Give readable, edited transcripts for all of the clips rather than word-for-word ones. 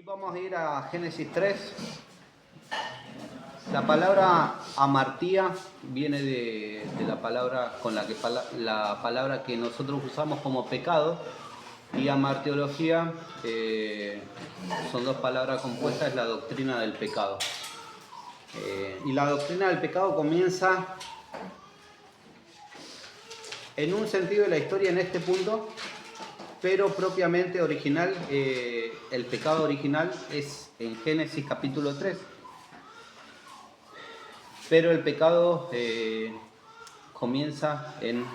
vamos a ir a Génesis 3. La palabra amartía viene de la palabra con la palabra que nosotros usamos como pecado, y amartiología son dos palabras compuestas, es la doctrina del pecado. Y la doctrina del pecado comienza en un sentido de la historia en este punto, pero propiamente original, el pecado original es en Génesis capítulo 3. Pero el pecado comienza en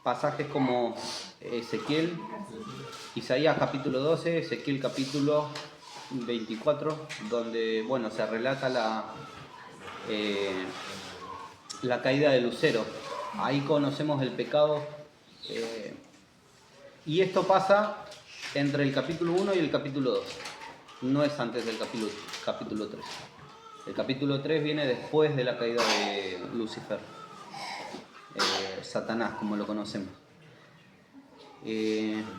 pasajes como Ezequiel, Isaías capítulo 12, Ezequiel capítulo 24, donde se relata la caída de Lucero. Ahí conocemos el pecado, y esto pasa entre el capítulo 1 y el capítulo 2, no es antes del capítulo 3. El capítulo 3 viene después de la caída de Lucifer, Satanás, como lo conocemos.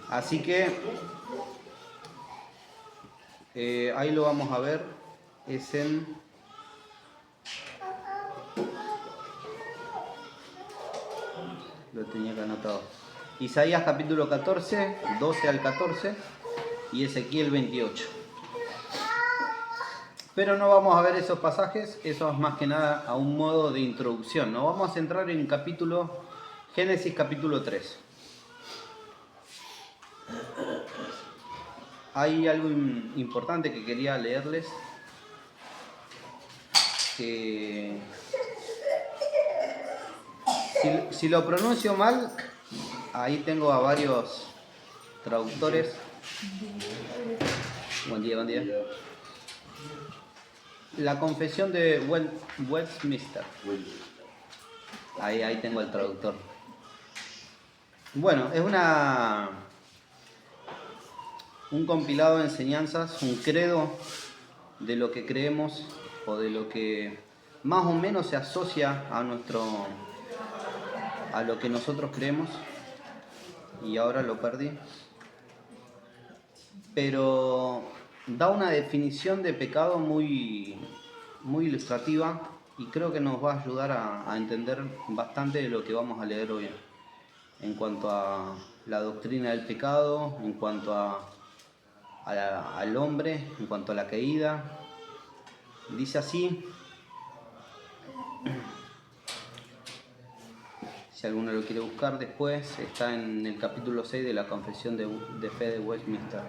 Así que ahí lo vamos a ver, es en... Lo tenía que anotado. Isaías capítulo 14, 12 al 14 y Ezequiel 28. Pero no vamos a ver esos pasajes, eso es más que nada a un modo de introducción. Nos vamos a centrar en Génesis capítulo 3. Hay algo importante que quería leerles. Si lo pronuncio mal, ahí tengo a varios traductores. Buen día. La confesión de Westminster. Ahí tengo el traductor. Bueno, es un compilado de enseñanzas, un credo de lo que creemos o de lo que más o menos se asocia a lo que nosotros creemos. Y ahora lo perdí. Pero da una definición de pecado muy, muy ilustrativa, y creo que nos va a ayudar a entender bastante de lo que vamos a leer hoy en cuanto a la doctrina del pecado, en cuanto al hombre, en cuanto a la caída. Dice así, si alguno lo quiere buscar después, está en el capítulo 6 de la Confesión de Fe de Westminster.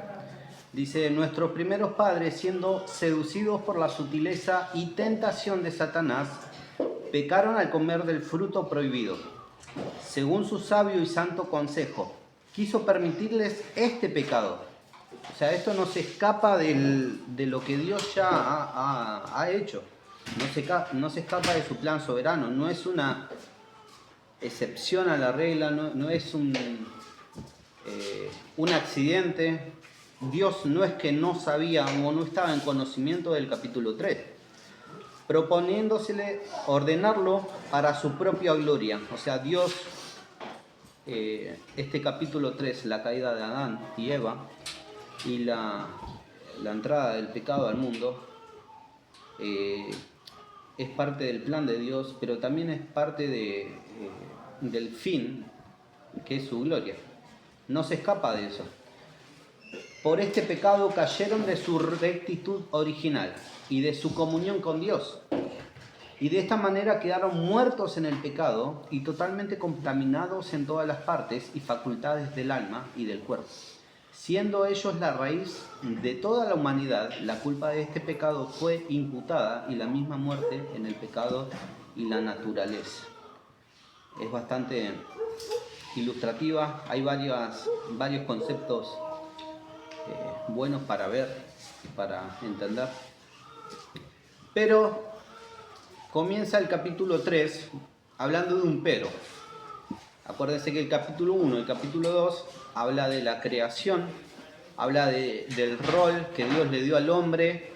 Dice: nuestros primeros padres, siendo seducidos por la sutileza y tentación de Satanás, pecaron al comer del fruto prohibido. Según su sabio y santo consejo, quiso permitirles este pecado. O sea, esto no se escapa de lo que Dios ya ha hecho. No se escapa de su plan soberano. No es una excepción a la regla, no es un accidente. Dios no es que no sabía o no estaba en conocimiento del capítulo 3, proponiéndosele ordenarlo para su propia gloria. O sea, Dios, este capítulo 3, la caída de Adán y Eva y la entrada del pecado al mundo, es parte del plan de Dios, pero también es parte del fin, que es su gloria. No se escapa de eso. Por este pecado cayeron de su rectitud original y de su comunión con Dios. Y de esta manera quedaron muertos en el pecado y totalmente contaminados en todas las partes y facultades del alma y del cuerpo. Siendo ellos la raíz de toda la humanidad, la culpa de este pecado fue imputada, y la misma muerte en el pecado y la naturaleza. Es bastante ilustrativa, hay varios conceptos buenos para ver, para entender. Pero comienza el capítulo 3 hablando de un pero. Acuérdense que el capítulo 1 y el capítulo 2 habla de la creación, habla del rol que Dios le dio al hombre,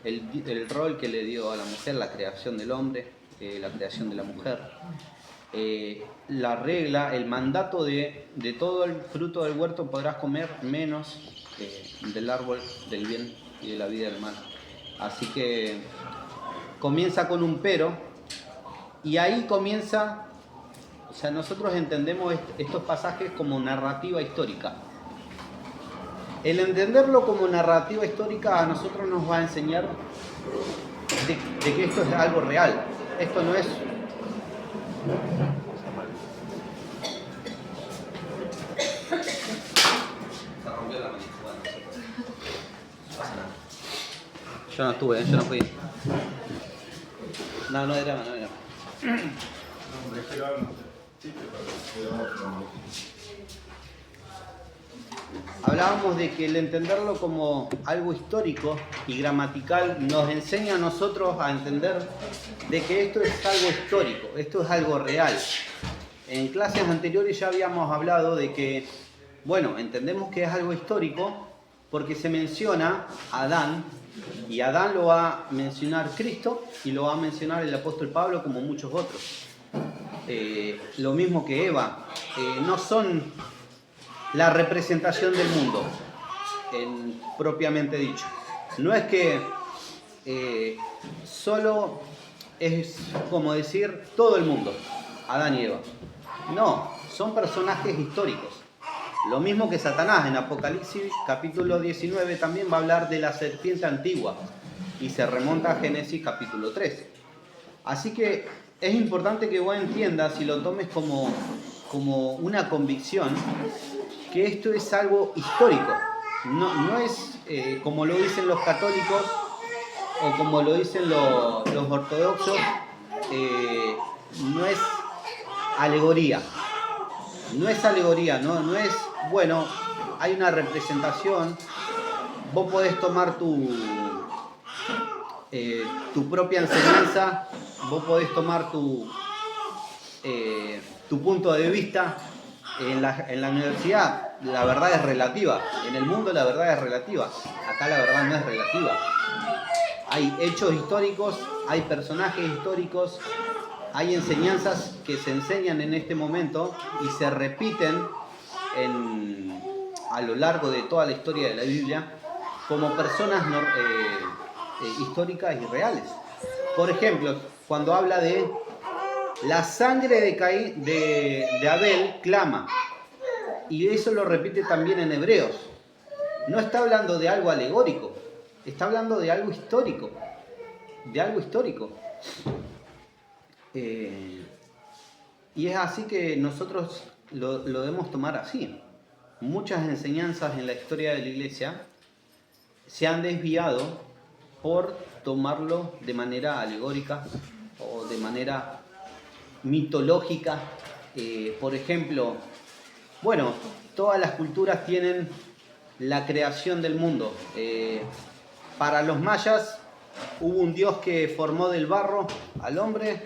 el rol que le dio a la mujer, la creación del hombre, la creación de la mujer. La regla, el mandato de todo el fruto del huerto podrás comer menos del árbol del bien y de la vida del mal. Así que comienza con un pero, y ahí comienza, o sea, nosotros entendemos estos pasajes como narrativa histórica. El entenderlo como narrativa histórica a nosotros nos va a enseñar de que esto es algo real. Esto no es... Yo no estuve, yo no fui. No era. Hablábamos de que el entenderlo como algo histórico y gramatical nos enseña a nosotros a entender de que esto es algo histórico, esto es algo real. En clases anteriores ya habíamos hablado de que, bueno, entendemos que es algo histórico porque se menciona a Adán, y Adán lo va a mencionar Cristo y lo va a mencionar el apóstol Pablo como muchos otros. Lo mismo que Eva, no son la representación del mundo, propiamente dicho. No es que solo es como decir todo el mundo, Adán y Eva. No, son personajes históricos. Lo mismo que Satanás en Apocalipsis capítulo 19 también va a hablar de la serpiente antigua y se remonta a Génesis capítulo 3. Así que es importante que vos entiendas y lo tomes como una convicción que esto es algo histórico. No es como lo dicen los católicos o como lo dicen los ortodoxos, no es alegoría. No es alegoría, no es, bueno, hay una representación, vos podés tomar tu propia enseñanza, vos podés tomar tu punto de vista. En la universidad la verdad es relativa, en el mundo la verdad es relativa, acá la verdad no es relativa. Hay hechos históricos, hay personajes históricos, hay enseñanzas que se enseñan en este momento y se repiten a lo largo de toda la historia de la Biblia como personas históricas y reales. Por ejemplo, cuando habla de la sangre de Abel clama, y eso lo repite también en Hebreos. No está hablando de algo alegórico, está hablando de algo histórico, y es así que nosotros lo debemos tomar así. Muchas enseñanzas en la historia de la Iglesia se han desviado por tomarlo de manera alegórica o de manera mitológica. Por ejemplo, bueno, todas las culturas tienen la creación del mundo. Para los mayas hubo un dios que formó del barro al hombre,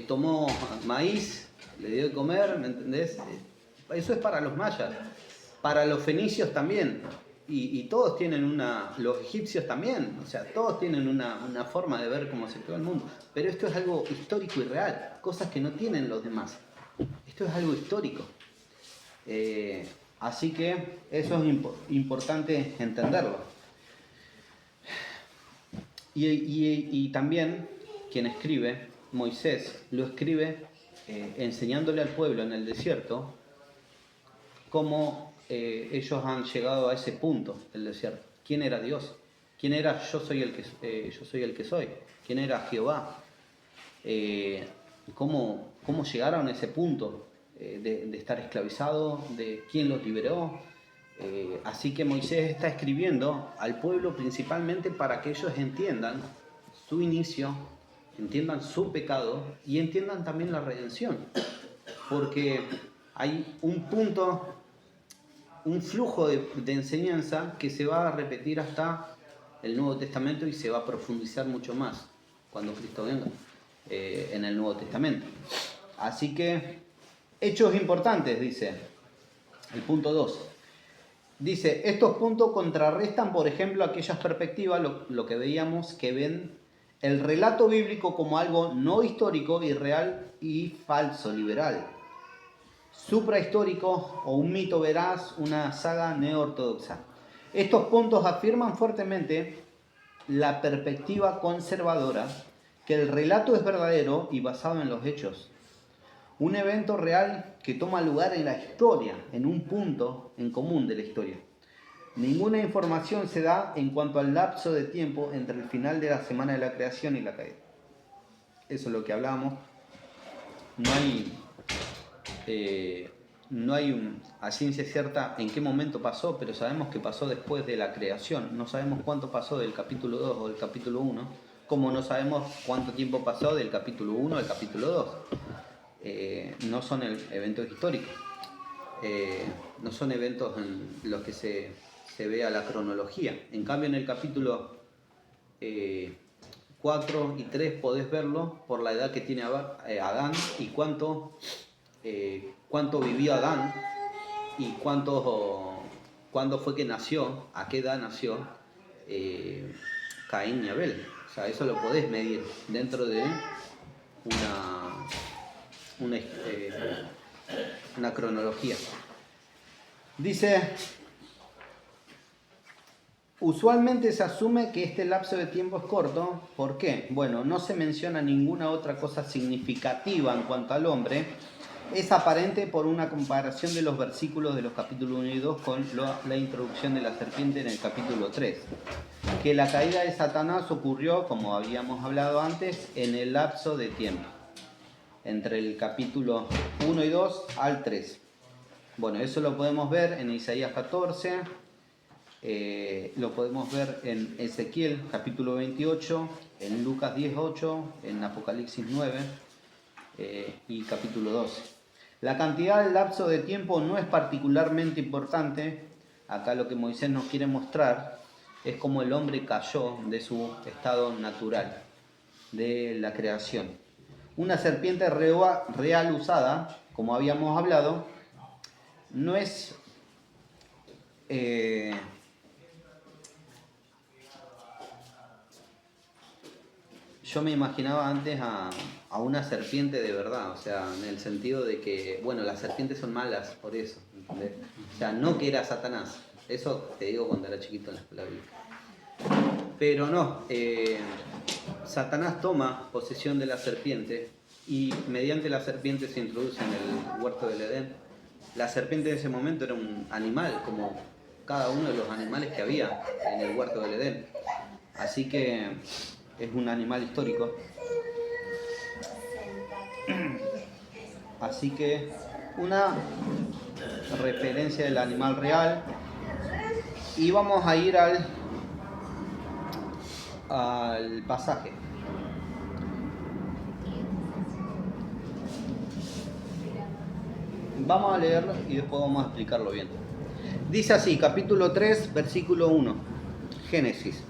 tomó maíz, le dio de comer, ¿me entendés? Eso es para los mayas. Para los fenicios también. Y todos tienen los egipcios también, o sea, todos tienen una forma de ver cómo se creó el mundo. Pero esto es algo histórico y real, cosas que no tienen los demás. Esto es algo histórico. Así que eso es importante entenderlo. Y también quien escribe, Moisés, lo escribe enseñándole al pueblo en el desierto cómo ellos han llegado a ese punto del desierto. ¿Quién era Dios? ¿Quién era yo soy el que soy? ¿Quién era Jehová? ¿Cómo llegaron a ese punto de estar esclavizados? ¿De quién los liberó? Así que Moisés está escribiendo al pueblo principalmente para que ellos entiendan su inicio, entiendan su pecado y entiendan también la redención. Porque hay un flujo de enseñanza que se va a repetir hasta el Nuevo Testamento y se va a profundizar mucho más cuando Cristo venga en el Nuevo Testamento. Así que, hechos importantes, dice el punto 2. Dice, estos puntos contrarrestan, por ejemplo, aquellas perspectivas, lo que veíamos, que ven el relato bíblico como algo no histórico, irreal y falso, liberal. Suprahistórico o un mito veraz, una saga neo-ortodoxa. Estos puntos afirman fuertemente la perspectiva conservadora que el relato es verdadero y basado en los hechos. Un evento real que toma lugar en la historia, en un punto en común de la historia. Ninguna información se da en cuanto al lapso de tiempo entre el final de la semana de la creación y la caída. Eso es lo que hablábamos. No hay a ciencia cierta en qué momento pasó, pero sabemos que pasó después de la creación. No sabemos cuánto pasó del capítulo 2 o del capítulo 1, como no sabemos cuánto tiempo pasó del capítulo 1 al capítulo 2. No son eventos históricos, no son eventos en los que se vea la cronología. En cambio, en el capítulo 4 y 3 podés verlo por la edad que tiene Adán y cuánto vivió Adán y cuándo fue que nació, a qué edad nació Caín y Abel. O sea, eso lo podés medir dentro de una cronología. Dice, usualmente se asume que este lapso de tiempo es corto. ¿Por qué? Bueno, no se menciona ninguna otra cosa significativa en cuanto al hombre. Es aparente por una comparación de los versículos de los capítulos 1 y 2 con la introducción de la serpiente en el capítulo 3. Que la caída de Satanás ocurrió, como habíamos hablado antes, en el lapso de tiempo, entre el capítulo 1 y 2 al 3. Bueno, eso lo podemos ver en Isaías 14, lo podemos ver en Ezequiel capítulo 28, en Lucas 18, en Apocalipsis 9 y capítulo 12. La cantidad del lapso de tiempo no es particularmente importante. Acá lo que Moisés nos quiere mostrar es cómo el hombre cayó de su estado natural, de la creación. Una serpiente real usada, como habíamos hablado, no es yo me imaginaba antes a una serpiente de verdad, o sea, en el sentido de que, bueno, las serpientes son malas por eso, ¿entendés? O sea, no que era Satanás, eso te digo cuando era chiquito en la escuela bíblica. Pero no, Satanás toma posesión de la serpiente y mediante la serpiente se introduce en el huerto del Edén. La serpiente en ese momento era un animal, como cada uno de los animales que había en el huerto del Edén. Así que es un animal histórico. Así que una referencia del animal real. Y vamos a ir al pasaje. Vamos a leerlo y después vamos a explicarlo bien. Dice así, capítulo 3, versículo 1, Génesis.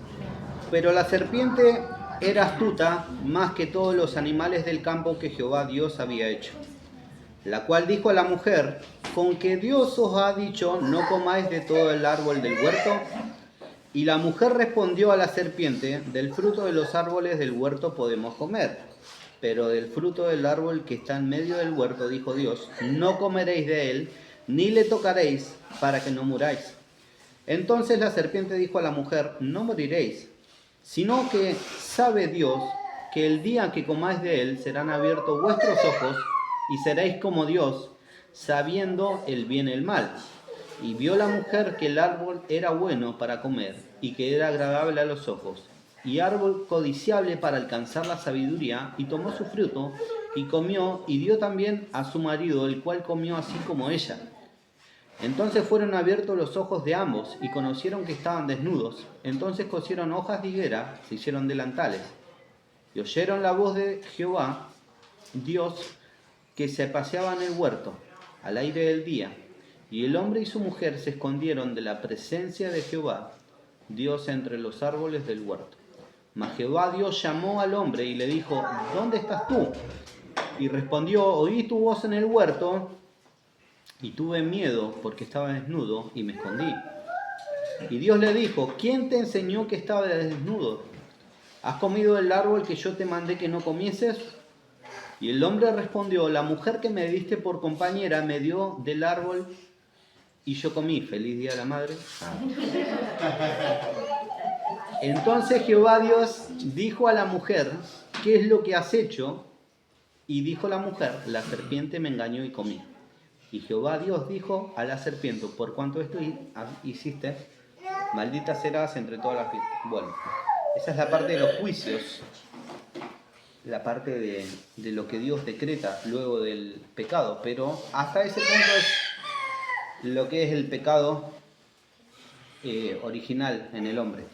Pero la serpiente era astuta más que todos los animales del campo que Jehová Dios había hecho, la cual dijo a la mujer, ¿con que Dios os ha dicho, no comáis de todo el árbol del huerto? Y la mujer respondió a la serpiente, del fruto de los árboles del huerto podemos comer, pero del fruto del árbol que está en medio del huerto, dijo Dios, no comeréis de él, ni le tocaréis, para que no muráis. Entonces la serpiente dijo a la mujer, no moriréis, sino que sabe Dios que el día que comáis de él serán abiertos vuestros ojos y seréis como Dios, sabiendo el bien y el mal. Y vio la mujer que el árbol era bueno para comer y que era agradable a los ojos, y árbol codiciable para alcanzar la sabiduría, y tomó su fruto y comió y dio también a su marido, el cual comió así como ella. Entonces fueron abiertos los ojos de ambos y conocieron que estaban desnudos. Entonces cosieron hojas de higuera, se hicieron delantales. Y oyeron la voz de Jehová, Dios, que se paseaba en el huerto, al aire del día. Y el hombre y su mujer se escondieron de la presencia de Jehová, Dios, entre los árboles del huerto. Mas Jehová Dios llamó al hombre y le dijo, ¿dónde estás tú? Y respondió, oí tu voz en el huerto, y tuve miedo porque estaba desnudo y me escondí. Y Dios le dijo, ¿quién te enseñó que estaba desnudo? ¿Has comido del árbol que yo te mandé que no comieses? Y el hombre respondió, la mujer que me diste por compañera me dio del árbol y yo comí. Feliz Día de la Madre. Entonces Jehová Dios dijo a la mujer, ¿qué es lo que has hecho? Y dijo la mujer, la serpiente me engañó y comí. Y Jehová Dios dijo a la serpiente, por cuanto esto hiciste, maldita serás entre todas las bestias. Bueno, esa es la parte de los juicios, la parte de lo que Dios decreta luego del pecado, pero hasta ese punto es lo que es el pecado original en el hombre.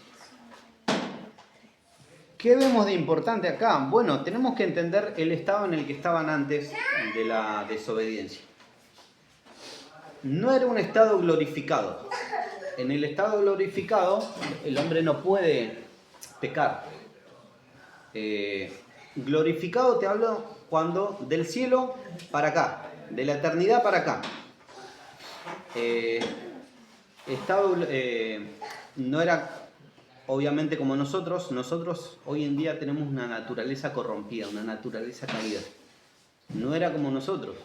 ¿Qué vemos de importante acá? Bueno, tenemos que entender el estado en el que estaban antes de la desobediencia. No era un estado glorificado. En el estado glorificado, el hombre no puede pecar. Glorificado te hablo cuando del cielo para acá, de la eternidad para acá. No era obviamente como nosotros hoy en día tenemos una naturaleza corrompida, una naturaleza caída. No era como nosotros.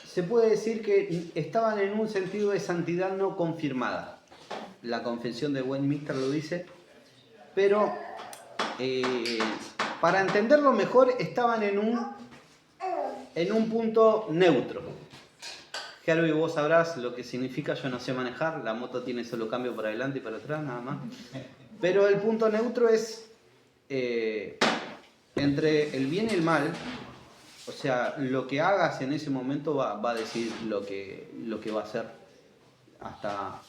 Se puede decir que estaban en un sentido de santidad no confirmada. La Confesión de Westminster lo dice, pero para entenderlo mejor estaban en un punto neutro. Harvey, vos sabrás lo que significa, yo no sé manejar, la moto tiene solo cambio para adelante y para atrás, nada más. Pero el punto neutro es entre el bien y el mal, o sea, lo que hagas en ese momento va a decidir lo que va a ser hasta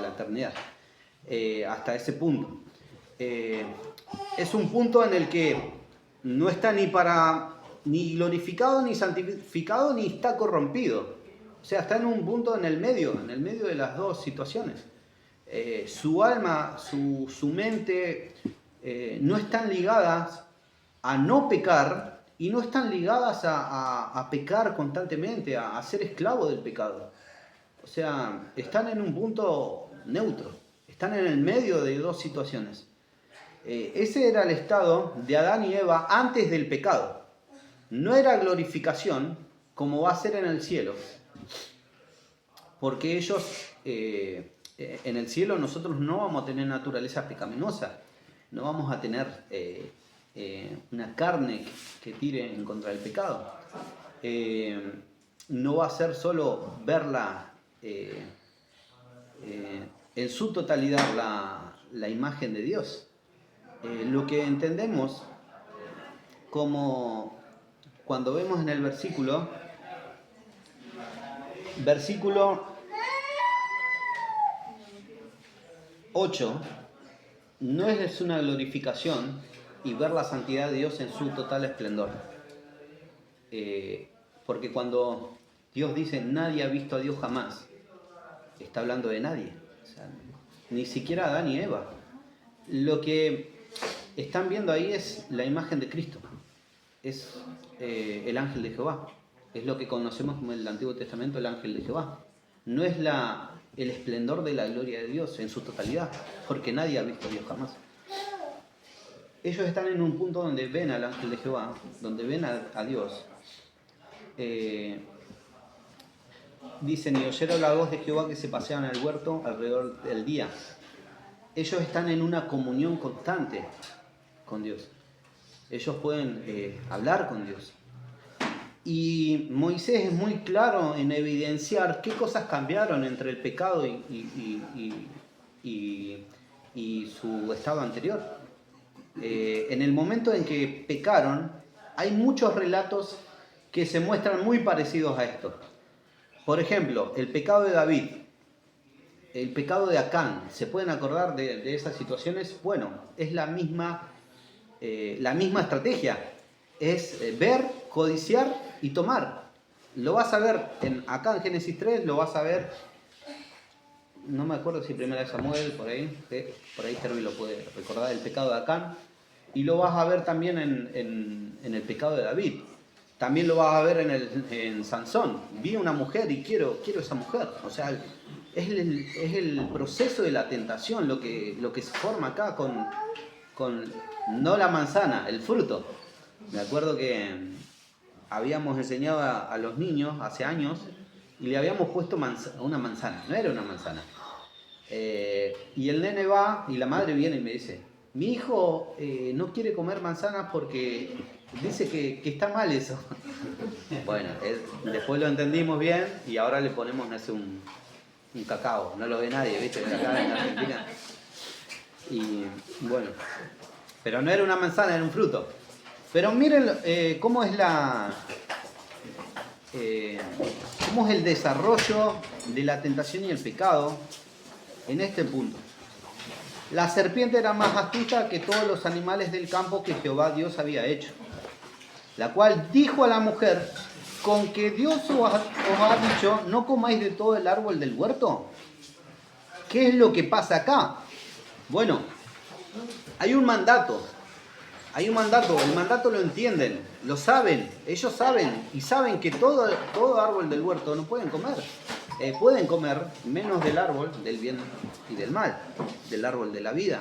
la eternidad, hasta ese punto. Es un punto en el que no está ni glorificado, ni santificado, ni está corrompido. O sea, está en un punto en el medio de las dos situaciones. Su alma, su mente no están ligadas a no pecar y no están ligadas a pecar constantemente, a ser esclavo del pecado. O sea, están en un punto neutro, están en el medio de dos situaciones. Ese era el estado de Adán y Eva antes del pecado. No era glorificación como va a ser en el cielo. Porque ellos, en el cielo nosotros no vamos a tener naturaleza pecaminosa, no vamos a tener una carne que tire en contra del pecado. No va a ser solo verla en su totalidad la imagen de Dios. Lo que entendemos como cuando vemos en el versículo 8, no es una glorificación y ver la santidad de Dios en su total esplendor. Porque cuando Dios dice nadie ha visto a Dios jamás, está hablando de nadie. O sea, ni siquiera Adán y Eva. Lo que están viendo ahí es la imagen de Cristo. Es el ángel de Jehová. Es lo que conocemos como en el Antiguo Testamento el ángel de Jehová. No es el esplendor de la gloria de Dios en su totalidad, porque nadie ha visto a Dios jamás. Ellos están en un punto donde ven al ángel de Jehová, donde ven a Dios. Dicen, y oyeron la voz de Jehová que se paseaban en el huerto alrededor del día. Ellos están en una comunión constante con Dios. Ellos pueden hablar con Dios. Y Moisés es muy claro en evidenciar qué cosas cambiaron entre el pecado y su estado anterior. En el momento en que pecaron, hay muchos relatos que se muestran muy parecidos a esto. Por ejemplo, el pecado de David, el pecado de Acán. ¿Se pueden acordar de esas situaciones? Bueno, es la misma estrategia. Es ver, codiciar y tomar. Lo vas a ver acá en Génesis 3, lo vas a ver, no me acuerdo si Primera de Samuel, por ahí Terry lo puede recordar, el pecado de Acán, y lo vas a ver también en el pecado de David. También lo vas a ver en Sansón. Vi una mujer y quiero esa mujer. O sea, es el proceso de la tentación lo que se forma acá con no la manzana, el fruto. Me acuerdo que habíamos enseñado a los niños hace años y le habíamos puesto una manzana, no era una manzana. Y el nene va y la madre viene y me dice, mi hijo no quiere comer manzanas porque dice que está mal eso. Bueno, después lo entendimos bien y ahora le ponemos, no sé, un cacao, no lo ve nadie, ¿viste? Acá en Argentina. Y bueno, pero no era una manzana, era un fruto. Pero miren cómo es cómo es el desarrollo de la tentación y el pecado en este punto. La serpiente era más astuta que todos los animales del campo que Jehová Dios había hecho, la cual dijo a la mujer, ¿con que Dios os ha dicho, no comáis de todo el árbol del huerto? ¿Qué es lo que pasa acá? Bueno, hay un mandato, el mandato lo entienden, lo saben, ellos saben y saben que todo árbol del huerto no pueden comer. Pueden comer menos del árbol del bien y del mal, del árbol de la vida.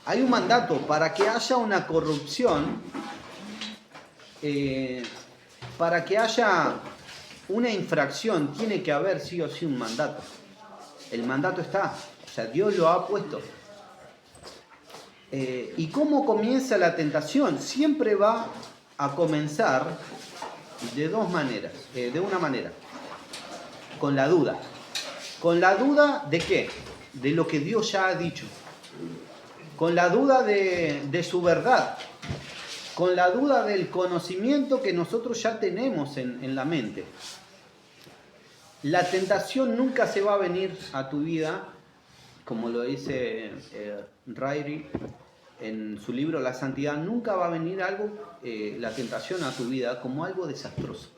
Hay un mandato para que haya una corrupción, para que haya una infracción, tiene que haber sí o sí un mandato. El mandato está, o sea, Dios lo ha puesto. ¿Y cómo comienza la tentación? Siempre va a comenzar de dos maneras, de una manera. Con la duda. ¿Con la duda de qué? De lo que Dios ya ha dicho. Con la duda de su verdad. Con la duda del conocimiento que nosotros ya tenemos en la mente. La tentación nunca se va a venir a tu vida, como lo dice Ryrie en su libro La Santidad, nunca va a venir la tentación a tu vida como algo desastroso.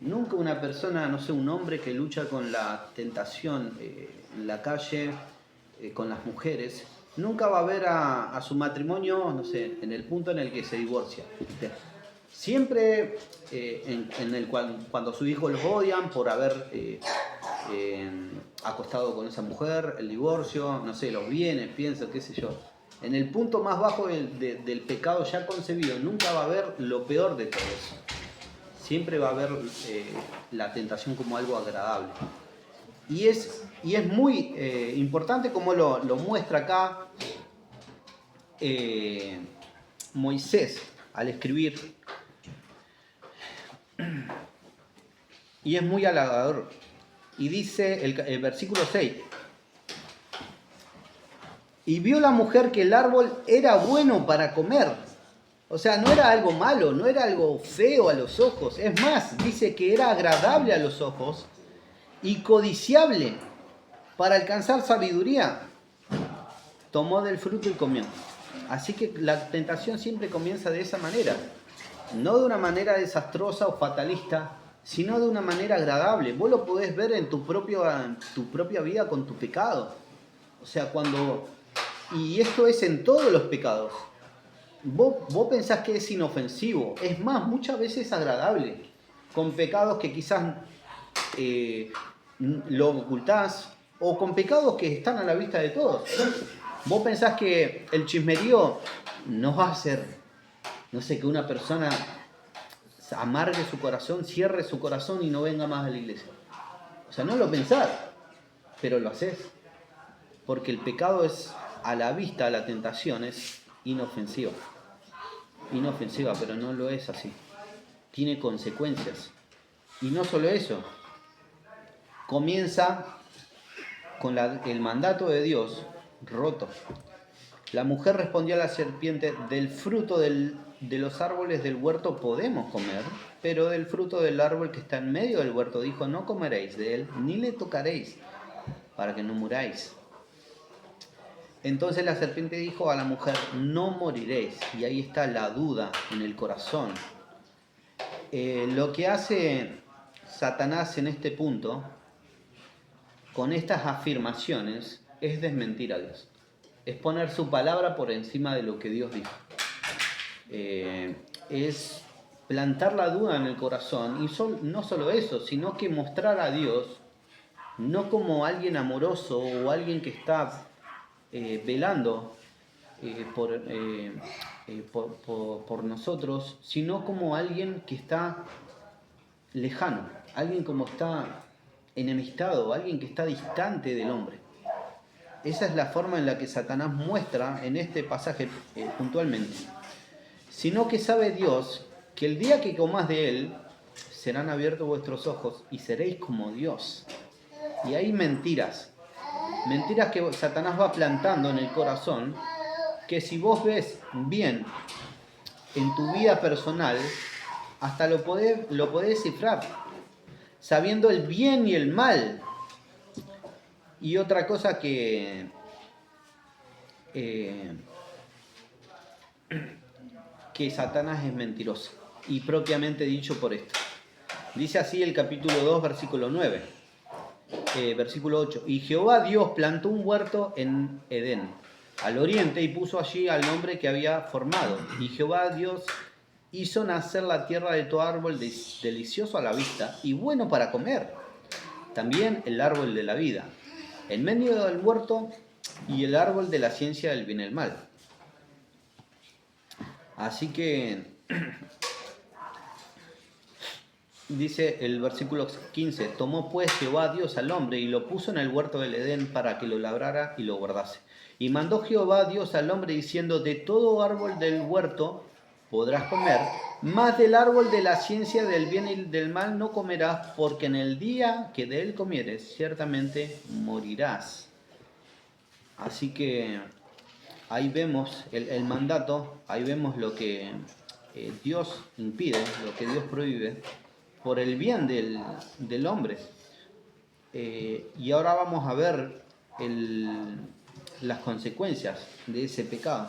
Nunca una persona, no sé, un hombre que lucha con la tentación en la calle, con las mujeres, nunca va a ver a su matrimonio, no sé, en el punto en el que se divorcia. Siempre en el cual, cuando sus hijos los odian por haber acostado con esa mujer, el divorcio, no sé, los bienes, pienso, qué sé yo. En el punto más bajo del pecado ya concebido, nunca va a haber lo peor de todo eso. Siempre va a haber la tentación como algo agradable. Y es muy importante como lo muestra acá Moisés al escribir. Y es muy halagador. Y dice el versículo 6. Y vio la mujer que el árbol era bueno para comer. O sea, no era algo malo, no era algo feo a los ojos. Es más, dice que era agradable a los ojos y codiciable para alcanzar sabiduría. Tomó del fruto y comió. Así que la tentación siempre comienza de esa manera. No de una manera desastrosa o fatalista, sino de una manera agradable. Vos lo podés ver en tu propia vida con tu pecado. O sea, y esto es en todos los pecados. Vos pensás que es inofensivo, es más, muchas veces agradable, con pecados que quizás lo ocultás, o con pecados que están a la vista de todos. Vos pensás que el chismerío no va a hacer, no sé, que una persona amargue su corazón, cierre su corazón y no venga más a la iglesia. O sea, no lo pensás, pero lo haces. Porque el pecado es a la vista, la tentación es inofensiva. Inofensiva, pero no lo es así. Tiene consecuencias. Y no solo eso, comienza con el mandato de Dios roto. La mujer respondió a la serpiente, del fruto de los árboles del huerto podemos comer, pero del fruto del árbol que está en medio del huerto dijo, no comeréis de él, ni le tocaréis, para que no muráis. Entonces la serpiente dijo a la mujer, no moriréis. Y ahí está la duda en el corazón. Lo que hace Satanás en este punto, con estas afirmaciones, es desmentir a Dios. Es poner su palabra por encima de lo que Dios dijo. Es plantar la duda en el corazón. Y no solo eso, sino que mostrar a Dios no como alguien amoroso o alguien que está velando por nosotros, sino como alguien que está lejano, alguien como está enemistado, alguien que está distante del hombre. Esa es la forma en la que Satanás muestra en este pasaje puntualmente. Sino que sabe Dios que el día que comáis de él, serán abiertos vuestros ojos y seréis como Dios. Y hay mentiras que Satanás va plantando en el corazón, que si vos ves bien en tu vida personal, hasta lo podés descifrar, sabiendo el bien y el mal. Y otra cosa que Satanás es mentiroso, y propiamente dicho por esto. Dice así el capítulo 2, versículo 9, versículo 8. Y Jehová Dios plantó un huerto en Edén, al oriente, y puso allí al hombre que había formado. Y Jehová Dios hizo nacer la tierra de todo árbol delicioso a la vista y bueno para comer, también el árbol de la vida, en medio del huerto, y el árbol de la ciencia del bien y el mal. Así que dice el versículo 15, tomó pues Jehová Dios al hombre y lo puso en el huerto del Edén para que lo labrara y lo guardase. Y mandó Jehová Dios al hombre diciendo, de todo árbol del huerto podrás comer, mas del árbol de la ciencia del bien y del mal no comerás, porque en el día que de él comieres, ciertamente morirás. Así que ahí vemos el mandato, ahí vemos lo que Dios impide, lo que Dios prohíbe, por el bien del hombre. Y ahora vamos a ver las consecuencias de ese pecado.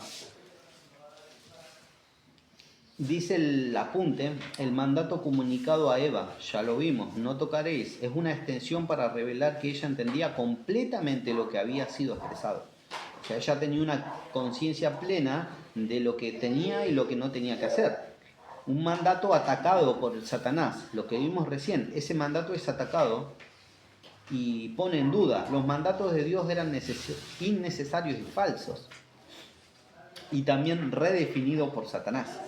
Dice el apunte, el mandato comunicado a Eva, ya lo vimos, no tocaréis, es una extensión para revelar que ella entendía completamente lo que había sido expresado. O sea, ella tenía una conciencia plena de lo que tenía y lo que no tenía que hacer. Un mandato atacado por Satanás, lo que vimos recién, ese mandato es atacado y pone en duda. Los mandatos de Dios eran innecesarios y falsos, y también redefinidos por Satanás.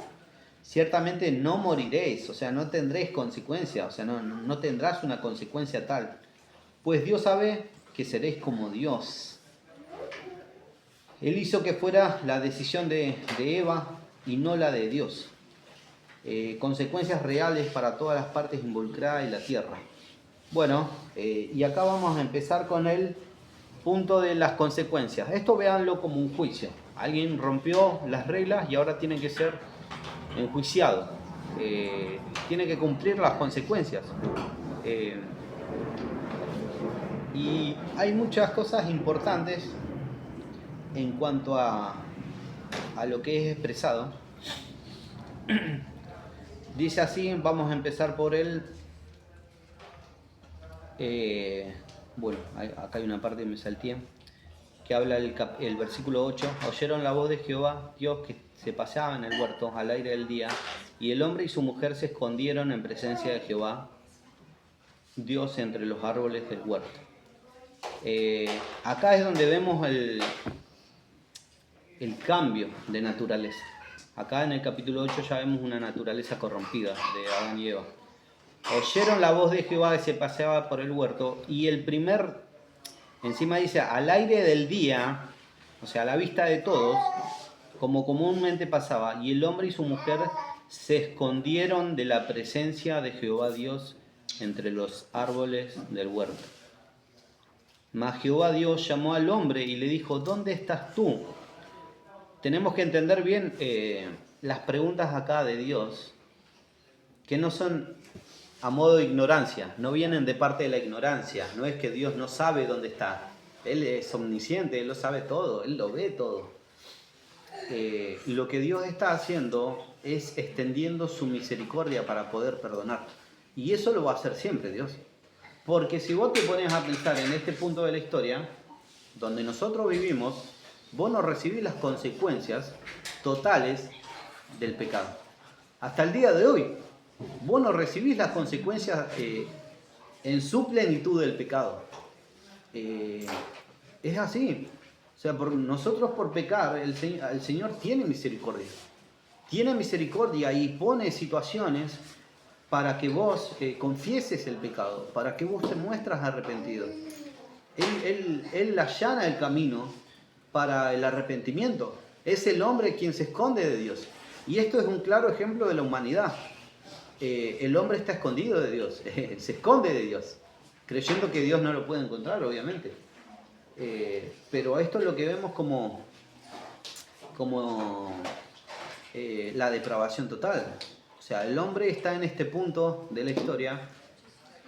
Ciertamente no moriréis, o sea, no tendréis consecuencia, o sea, no tendrás una consecuencia tal, pues Dios sabe que seréis como Dios. Él hizo que fuera la decisión de Eva y no la de Dios. Consecuencias reales para todas las partes involucradas en la tierra. Bueno, y acá vamos a empezar con el punto de las consecuencias. Esto véanlo como un juicio. Alguien rompió las reglas y ahora tiene que ser enjuiciado. Tiene que cumplir las consecuencias. Y hay muchas cosas importantes en cuanto a lo que es expresado. Dice así, vamos a empezar por el... bueno, acá hay una parte que me salté, que habla el versículo 8. Oyeron la voz de Jehová Dios que se paseaba en el huerto al aire del día, y el hombre y su mujer se escondieron en presencia de Jehová Dios entre los árboles del huerto. Acá es donde vemos el cambio de naturaleza. Acá en el capítulo 8 ya vemos una naturaleza corrompida de Adán y Eva. Oyeron la voz de Jehová que se paseaba por el huerto, y encima dice, al aire del día, o sea, a la vista de todos, como comúnmente pasaba, y el hombre y su mujer se escondieron de la presencia de Jehová Dios entre los árboles del huerto. Mas Jehová Dios llamó al hombre y le dijo, ¿dónde estás tú? Tenemos que entender bien las preguntas acá de Dios, que no son a modo de ignorancia, no vienen de parte de la ignorancia, no es que Dios no sabe dónde está, Él es omnisciente, Él lo sabe todo, Él lo ve todo. Lo que Dios está haciendo es extendiendo su misericordia para poder perdonar, y eso lo va a hacer siempre Dios, porque si vos te pones a pensar en este punto de la historia, donde nosotros vivimos, vos no recibís las consecuencias totales del pecado. Hasta el día de hoy, vos no recibís las consecuencias en su plenitud del pecado. Es así. O sea, nosotros por pecar, el Señor tiene misericordia. Tiene misericordia y pone situaciones para que vos confieses el pecado, para que vos te muestras arrepentido. Él allana el camino para el arrepentimiento. Es el hombre quien se esconde de Dios. Y esto es un claro ejemplo de la humanidad. El hombre está escondido de Dios, se esconde de Dios, creyendo que Dios no lo puede encontrar, obviamente. Pero esto es lo que vemos como la depravación total. O sea, el hombre está en este punto de la historia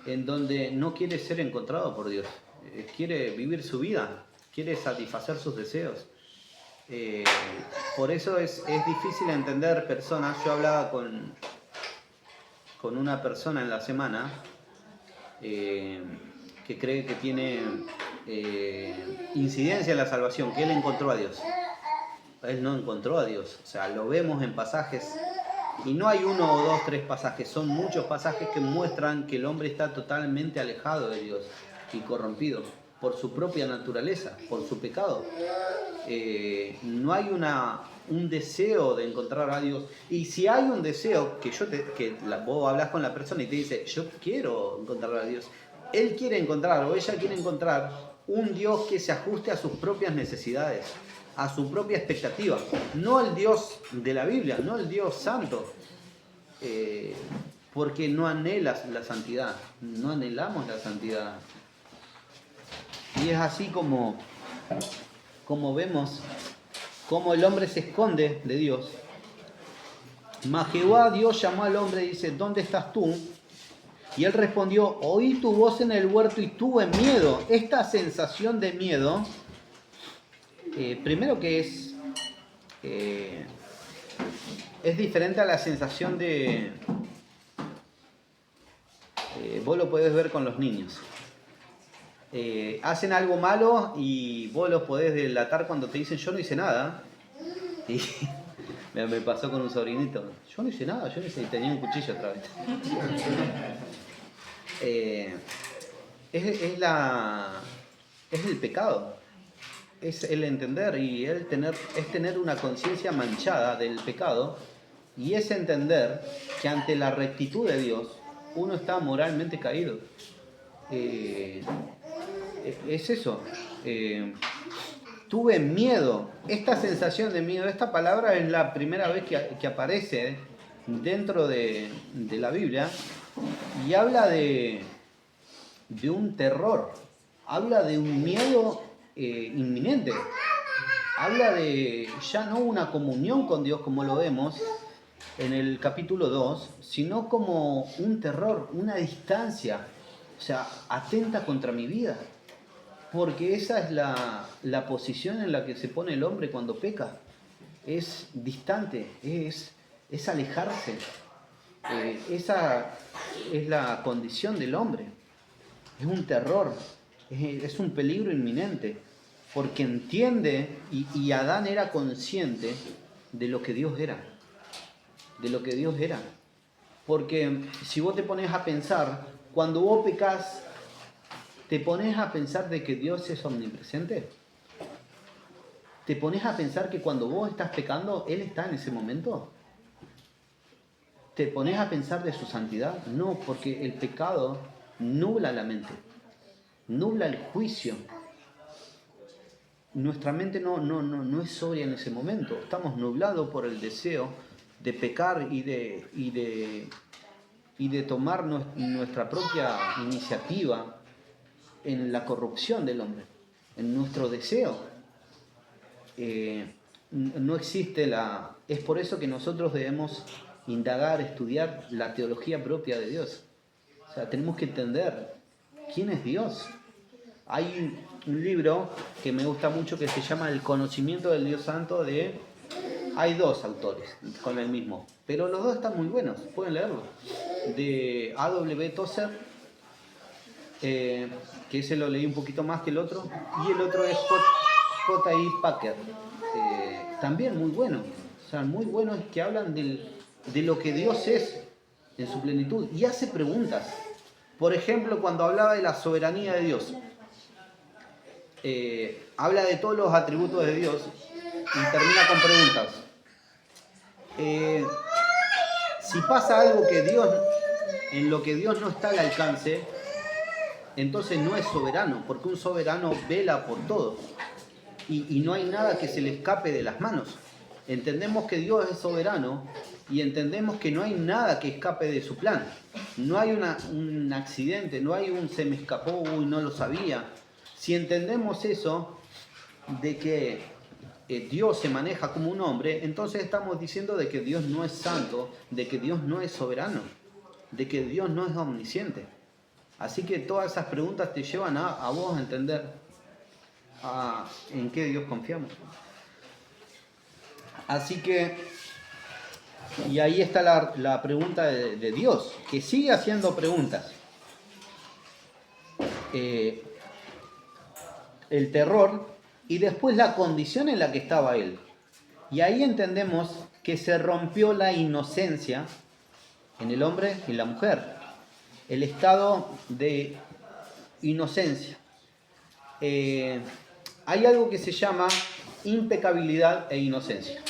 en donde no quiere ser encontrado por Dios. Quiere vivir su vida, quiere satisfacer sus deseos. Por eso es difícil entender personas. Yo hablaba con una persona en la semana que cree que tiene incidencia en la salvación, que él encontró a Dios. Él no encontró a Dios. O sea, lo vemos en pasajes, y no hay 1 o 2, 3 pasajes, son muchos pasajes que muestran que el hombre está totalmente alejado de Dios y corrompido por su propia naturaleza, por su pecado. No hay un deseo de encontrar a Dios. Y si hay un deseo, vos hablas con la persona y te dice, yo quiero encontrar a Dios. Él quiere encontrar, o ella quiere encontrar, un Dios que se ajuste a sus propias necesidades, a su propia expectativa. No el Dios de la Biblia, no el Dios santo. Porque no anhelas la santidad, no anhelamos la santidad. Y es así como vemos cómo el hombre se esconde de Dios. Mas Jehová Dios llamó al hombre y dice, ¿dónde estás tú? Y él respondió, oí tu voz en el huerto y tuve miedo. Esta sensación de miedo, primero que es diferente a la sensación de... vos lo podés ver con los niños. Hacen algo malo y vos los podés delatar cuando te dicen yo no hice nada. Y me pasó con un sobrinito, yo no hice nada, yo no hice, y tenía un cuchillo otra vez. Es el pecado, es el entender y es tener una conciencia manchada del pecado, y es entender que ante la rectitud de Dios uno está moralmente caído. Es eso. Tuve miedo. Esta sensación de miedo, esta palabra es la primera vez que aparece dentro de la Biblia, y habla de un terror, habla de un miedo inminente, habla de ya no una comunión con Dios como lo vemos en el capítulo 2, sino como un terror, una distancia, o sea, atenta contra mi vida. Porque esa es la posición en la que se pone el hombre cuando peca. Es distante, es alejarse. Esa es la condición del hombre. Es un terror, es un peligro inminente. Porque entiende, y Adán era consciente de lo que Dios era. De lo que Dios era. Porque si vos te pones a pensar, cuando vos pecás, ¿te pones a pensar de que Dios es omnipresente? ¿Te pones a pensar que cuando vos estás pecando, Él está en ese momento? ¿Te pones a pensar de su santidad? No, porque el pecado nubla la mente, nubla el juicio. Nuestra mente no es sobria en ese momento. Estamos nublados por el deseo de pecar y de tomar nuestra propia iniciativa en la corrupción del hombre, en nuestro deseo. No existe es por eso que nosotros debemos indagar, estudiar la teología propia de Dios. O sea, tenemos que entender quién es Dios. Hay un libro que me gusta mucho que se llama El conocimiento del Dios Santo. Hay 2 autores con el mismo, pero los 2 están muy buenos, pueden leerlo. De A.W. Tozer, que ese lo leí un poquito más que el otro, y el otro es J.I. Packer, también muy bueno. O sea, muy buenos, que hablan de lo que Dios es en su plenitud, y hace preguntas. Por ejemplo, cuando hablaba de la soberanía de Dios, habla de todos los atributos de Dios y termina con preguntas. Si pasa algo que Dios en lo que Dios no está al alcance, entonces no es soberano, porque un soberano vela por todo y no hay nada que se le escape de las manos. Entendemos que Dios es soberano y entendemos que no hay nada que escape de su plan. No hay un accidente, no hay un se me escapó y no lo sabía. Si entendemos eso, de que Dios se maneja como un hombre, entonces estamos diciendo de que Dios no es santo, de que Dios no es soberano, de que Dios no es omnisciente. Así que todas esas preguntas te llevan a vos a entender en qué Dios confiamos. Así que, y ahí está la pregunta de Dios, que sigue haciendo preguntas. El terror y después la condición en la que estaba él. Y ahí entendemos que se rompió la inocencia en el hombre y la mujer. El estado de inocencia. Hay algo que se llama impecabilidad e inocencia.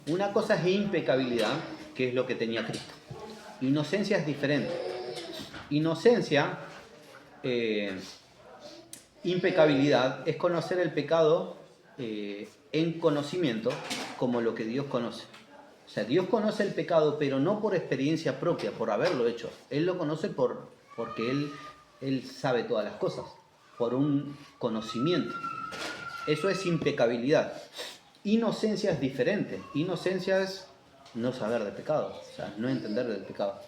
Una cosa es impecabilidad, que es lo que tenía Cristo. Inocencia es diferente. Inocencia, impecabilidad, es conocer el pecado en conocimiento como lo que Dios conoce. O sea, Dios conoce el pecado, pero no por experiencia propia, por haberlo hecho. Él lo conoce porque Él sabe todas las cosas, por un conocimiento. Eso es impecabilidad. Inocencia es diferente. Inocencia es no saber de pecado, o sea, no entender del pecado.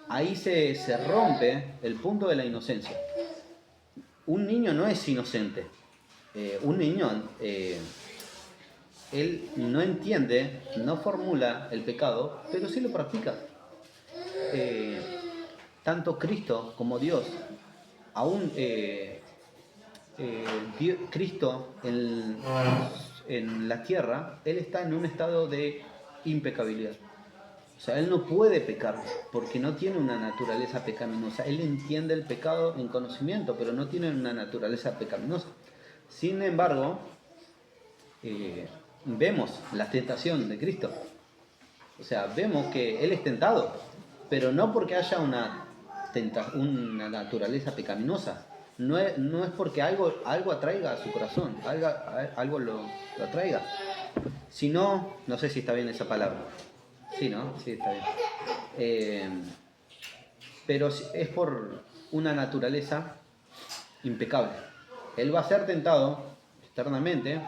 Ahí se rompe el punto de la inocencia. Un niño no es inocente. Un niño, él no entiende, no formula el pecado, pero sí lo practica. Tanto Cristo como Dios, aún Cristo en la tierra, Él está en un estado de impecabilidad. O sea, Él no puede pecar porque no tiene una naturaleza pecaminosa. Él entiende el pecado en conocimiento, pero no tiene una naturaleza pecaminosa. Sin embargo, vemos la tentación de Cristo. O sea, vemos que Él es tentado, pero no porque haya una naturaleza pecaminosa. No es porque algo atraiga a su corazón, algo lo atraiga. Sino, no sé si está bien esa palabra. Sí, ¿no? Sí, está bien. Pero es por una naturaleza impecable. Él va a ser tentado externamente,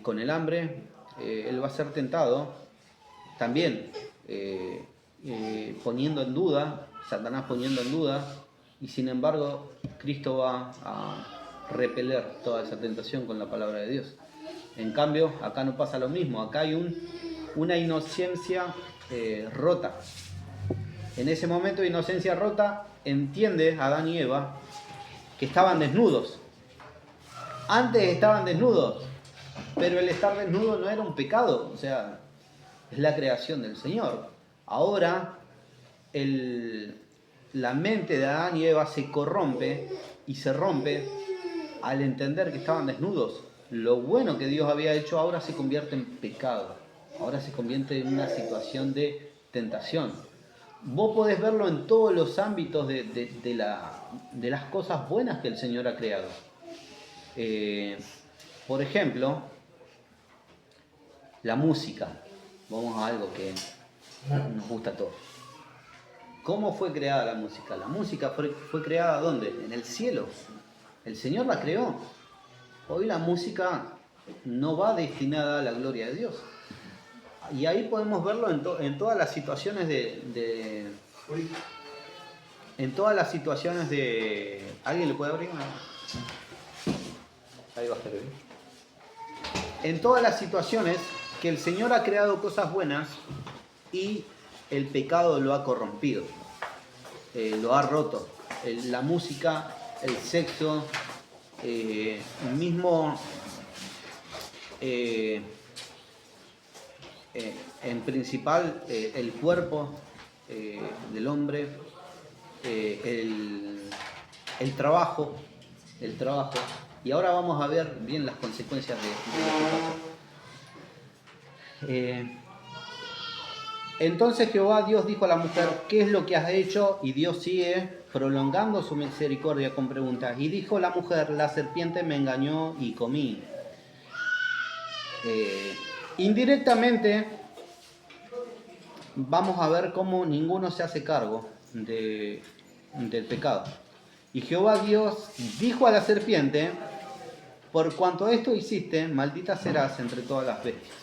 con el hambre. Él va a ser tentado también poniendo en duda, Satanás poniendo en duda, y sin embargo Cristo va a repeler toda esa tentación con la palabra de Dios. En cambio, acá no pasa lo mismo. Acá hay una inocencia rota. En ese momento de inocencia rota, entiende Adán y Eva que estaban desnudos. Antes estaban desnudos, pero el estar desnudo no era un pecado, o sea, es la creación del Señor. Ahora, la mente de Adán y Eva se corrompe y se rompe al entender que estaban desnudos. Lo bueno que Dios había hecho ahora se convierte en pecado. Ahora se convierte en una situación de tentación. Vos podés verlo en todos los ámbitos de las cosas buenas que el Señor ha creado. Por ejemplo, la música. Vamos a algo que nos gusta a todos. ¿Cómo fue creada la música? La música fue creada ¿dónde? En el cielo. El Señor la creó. Hoy la música no va destinada a la gloria de Dios. Y ahí podemos verlo en todas las situaciones en todas las situaciones de... ¿Alguien le puede abrir una? Ahí va a estar bien. En todas las situaciones que el Señor ha creado cosas buenas y el pecado lo ha corrompido, lo ha roto. La música, el sexo, mismo... en principal el cuerpo del hombre, el trabajo, y ahora vamos a ver bien las consecuencias de lo que pasa. Entonces Jehová Dios dijo a la mujer, ¿qué es lo que has hecho? Y Dios sigue prolongando su misericordia con preguntas. Y dijo la mujer, la serpiente me engañó y comí. Indirectamente vamos a ver cómo ninguno se hace cargo del pecado. Y Jehová Dios dijo a la serpiente, por cuanto esto hiciste, maldita serás entre todas las bestias.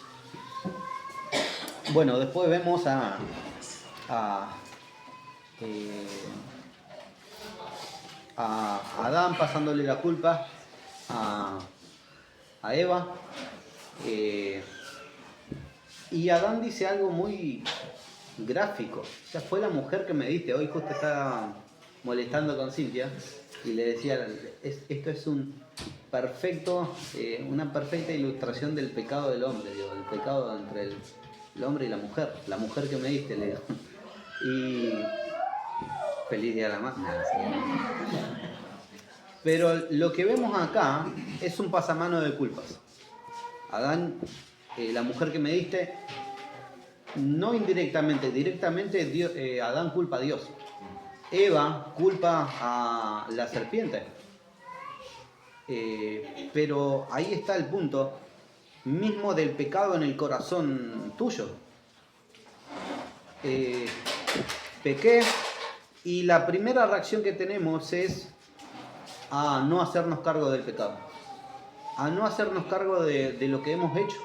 Bueno, después vemos a Adán pasándole la culpa a Eva. Y Adán dice algo muy gráfico. O sea, fue la mujer que me diste. Hoy justo estaba molestando con Cintia y le decía, esto es una perfecta ilustración del pecado del hombre, digo, el pecado entre el hombre y la mujer que me diste, le digo. Y feliz día de la madre. Pero lo que vemos acá es un pasamano de culpas. Adán, la mujer que me diste, no indirectamente, directamente Adán culpa a Dios. Eva culpa a la serpiente. Pero ahí está el punto mismo del pecado en el corazón tuyo. Pequé y la primera reacción que tenemos es a no hacernos cargo del pecado, a no hacernos cargo de lo que hemos hecho.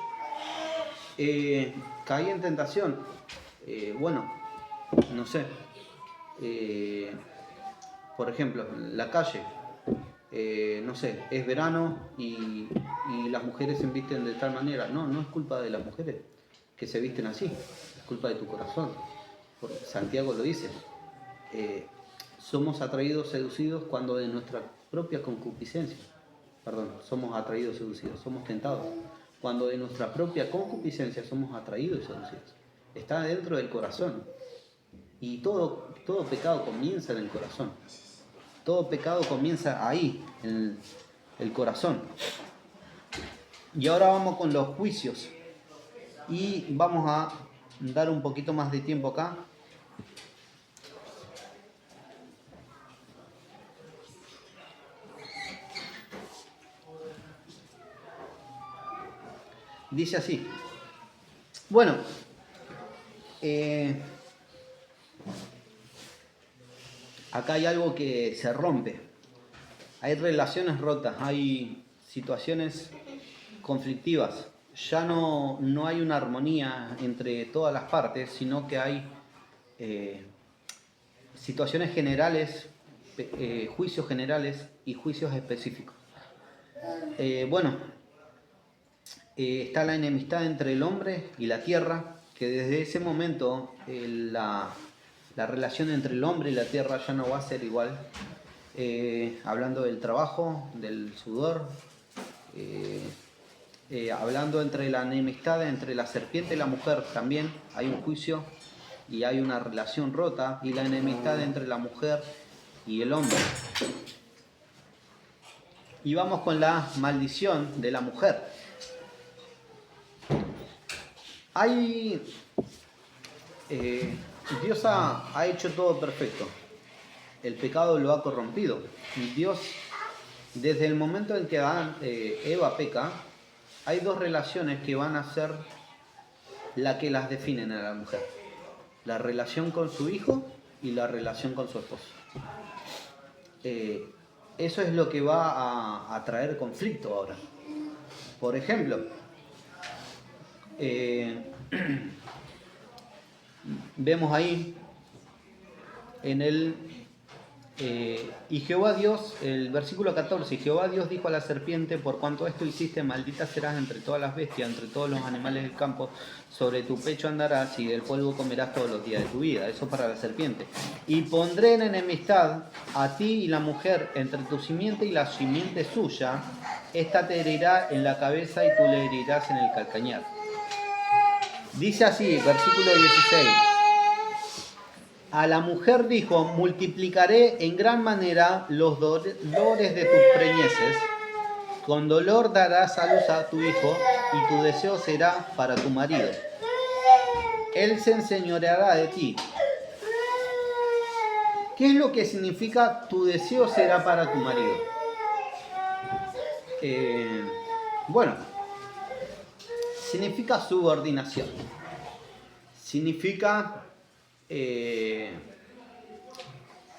Caí en tentación, bueno, no sé, por ejemplo, en la calle, no sé, es verano y las mujeres se visten de tal manera. No es culpa de las mujeres que se visten así, es culpa de tu corazón. Porque Santiago lo dice, somos atraídos, seducidos cuando de nuestra propia concupiscencia, somos atraídos, seducidos, somos tentados cuando de nuestra propia concupiscencia somos atraídos y seducidos. Está dentro del corazón y todo pecado comienza en el corazón. Todo pecado comienza ahí, en el corazón. Y ahora vamos con los juicios. Y vamos a dar un poquito más de tiempo acá. Dice así. Bueno, acá hay algo que se rompe. Hay relaciones rotas, hay situaciones conflictivas. Ya no hay una armonía entre todas las partes, sino que hay situaciones generales, juicios generales y juicios específicos. Está la enemistad entre el hombre y la tierra, que desde ese momento la relación entre el hombre y la tierra ya no va a ser igual. Hablando del trabajo, del sudor, hablando entre la enemistad entre la serpiente y la mujer, también hay un juicio y hay una relación rota, y la enemistad entre la mujer y el hombre. Y vamos con la maldición de la mujer. Dios ha hecho todo perfecto. El pecado lo ha corrompido. Y Dios, desde el momento en que Eva peca, hay dos relaciones que van a ser la que las definen a la mujer. La relación con su hijo y la relación con su esposo. Eso es lo que va a traer conflicto ahora. Por ejemplo, vemos ahí en y Jehová Dios, el versículo 14, y Jehová Dios dijo a la serpiente, por cuanto esto hiciste, maldita serás entre todas las bestias, entre todos los animales del campo, sobre tu pecho andarás y del polvo comerás todos los días de tu vida. Eso para la serpiente. Y pondré en enemistad a ti y la mujer, entre tu simiente y la simiente suya, esta te herirá en la cabeza y tú le herirás en el calcañar. Dice así, versículo 16. A la mujer dijo, multiplicaré en gran manera los dolores de tus preñeces. Con dolor darás a luz a tu hijo y tu deseo será para tu marido. Él se enseñoreará de ti. ¿Qué es lo que significa tu deseo será para tu marido? Bueno, significa subordinación. Significa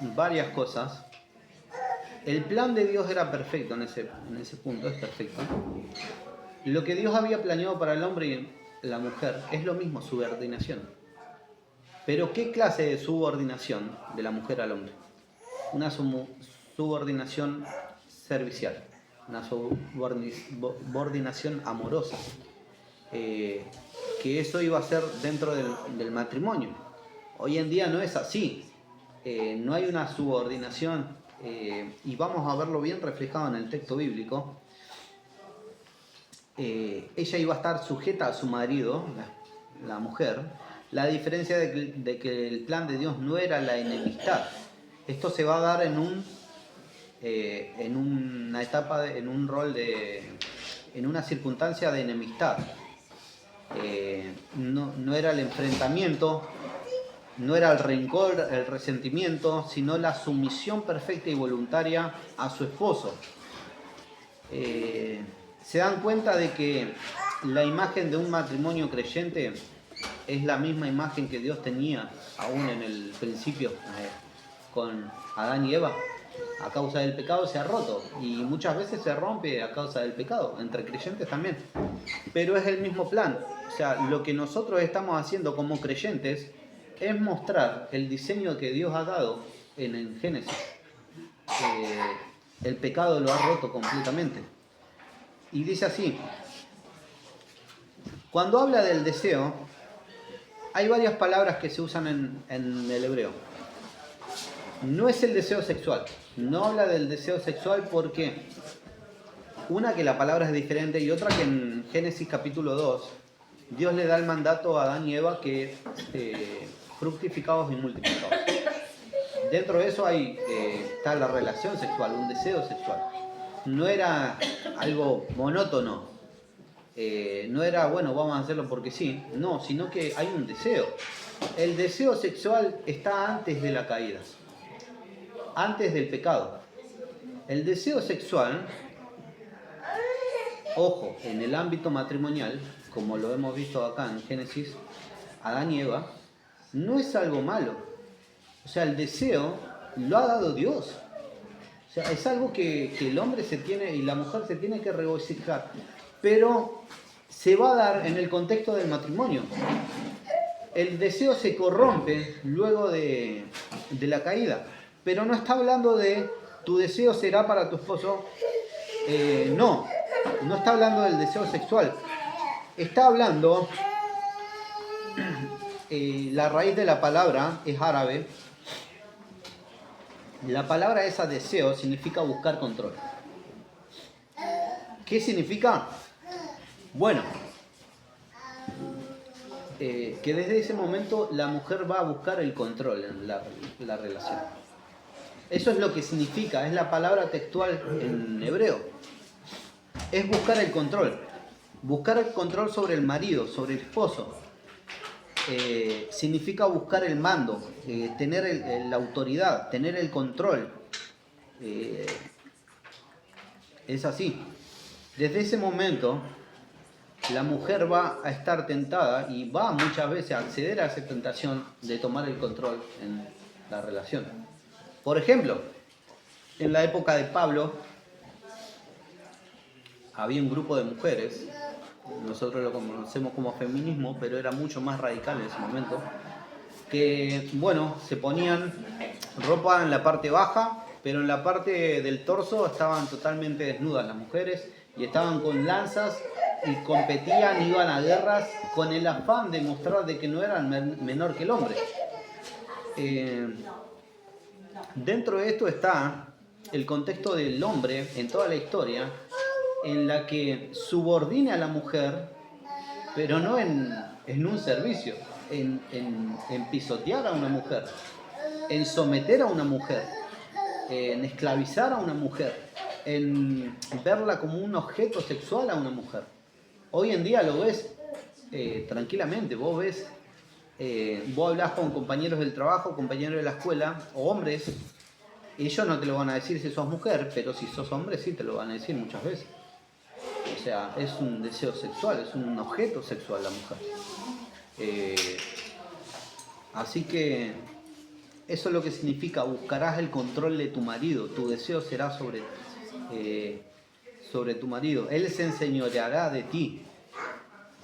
varias cosas. El plan de Dios era perfecto en ese punto, es perfecto. Lo que Dios había planeado para el hombre y la mujer es lo mismo, subordinación. Pero ¿qué clase de subordinación de la mujer al hombre? Una subordinación servicial, una subordinación amorosa, que eso iba a ser dentro del matrimonio. Hoy en día no es así, no hay una subordinación, y vamos a verlo bien reflejado en el texto bíblico. Ella iba a estar sujeta a su marido, la mujer. La diferencia de que el plan de Dios no era la enemistad. Esto se va a dar en una etapa, en un rol en una circunstancia de enemistad. No era el enfrentamiento, no era el rencor, el resentimiento, sino la sumisión perfecta y voluntaria a su esposo. Se dan cuenta de que la imagen de un matrimonio creyente es la misma imagen que Dios tenía aún en el principio con Adán y Eva. A causa del pecado se ha roto y muchas veces se rompe a causa del pecado, entre creyentes también. Pero es el mismo plan. O sea, lo que nosotros estamos haciendo como creyentes es mostrar el diseño que Dios ha dado en Génesis. El pecado lo ha roto completamente. Y dice así: cuando habla del deseo, hay varias palabras que se usan en el hebreo. No es el deseo sexual. No habla del deseo sexual porque una, que la palabra es diferente, y otra que en Génesis capítulo 2 Dios le da el mandato a Adán y Eva que fructificados y multiplicados. Dentro de eso está la relación sexual, un deseo sexual. No era algo monótono, no era, bueno, vamos a hacerlo porque sí, no, sino que hay un deseo. El deseo sexual está antes de la caída, antes del pecado. El deseo sexual, ojo, en el ámbito matrimonial, como lo hemos visto acá en Génesis, Adán y Eva, no es algo malo. O sea, el deseo lo ha dado Dios. O sea, es algo que el hombre se tiene y la mujer se tiene que regocijar. Pero se va a dar en el contexto del matrimonio. El deseo se corrompe luego de la caída. Pero no está hablando de tu deseo será para tu esposo. No está hablando del deseo sexual. Está hablando, la raíz de la palabra es árabe. La palabra esa, deseo, significa buscar control. ¿Qué significa? Bueno, que desde ese momento la mujer va a buscar el control en la relación. Eso es lo que significa, es la palabra textual en hebreo. Es buscar el control. Buscar el control sobre el marido, sobre el esposo. Significa buscar el mando, tener la autoridad, tener el control. Es así. Desde ese momento, la mujer va a estar tentada y va muchas veces a acceder a esa tentación de tomar el control en la relación. Por ejemplo, en la época de Pablo, había un grupo de mujeres, nosotros lo conocemos como feminismo, pero era mucho más radical en ese momento, que, bueno, se ponían ropa en la parte baja, pero en la parte del torso estaban totalmente desnudas las mujeres y estaban con lanzas y competían, iban a guerras con el afán de mostrar de que no eran menor que el hombre. Dentro de esto está el contexto del hombre en toda la historia, en la que subordina a la mujer, pero no en un servicio, en pisotear a una mujer, en someter a una mujer, en esclavizar a una mujer, en verla como un objeto sexual a una mujer. Hoy en día lo ves tranquilamente, vos ves vos hablás con compañeros del trabajo, compañeros de la escuela, o hombres, ellos no te lo van a decir si sos mujer, pero si sos hombre sí te lo van a decir muchas veces. O sea, es un deseo sexual, es un objeto sexual la mujer. Así que eso es lo que significa: buscarás el control de tu marido, tu deseo será sobre tu marido, él se enseñoreará de ti.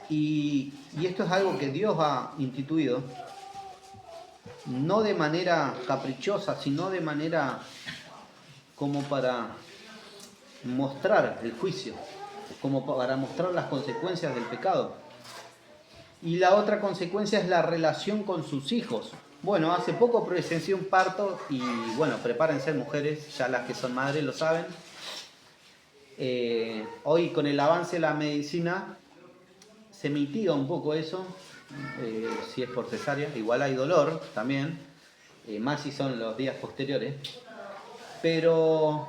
Y esto es algo que Dios ha instituido, no de manera caprichosa, sino de manera como para mostrar el juicio, como para mostrar las consecuencias del pecado. Y la otra consecuencia es la relación con sus hijos. Bueno, hace poco presencié un parto y bueno, prepárense mujeres, ya las que son madres lo saben. Hoy con el avance de la medicina se mitiga un poco eso, si es por cesárea, igual hay dolor también, más si son los días posteriores. Pero,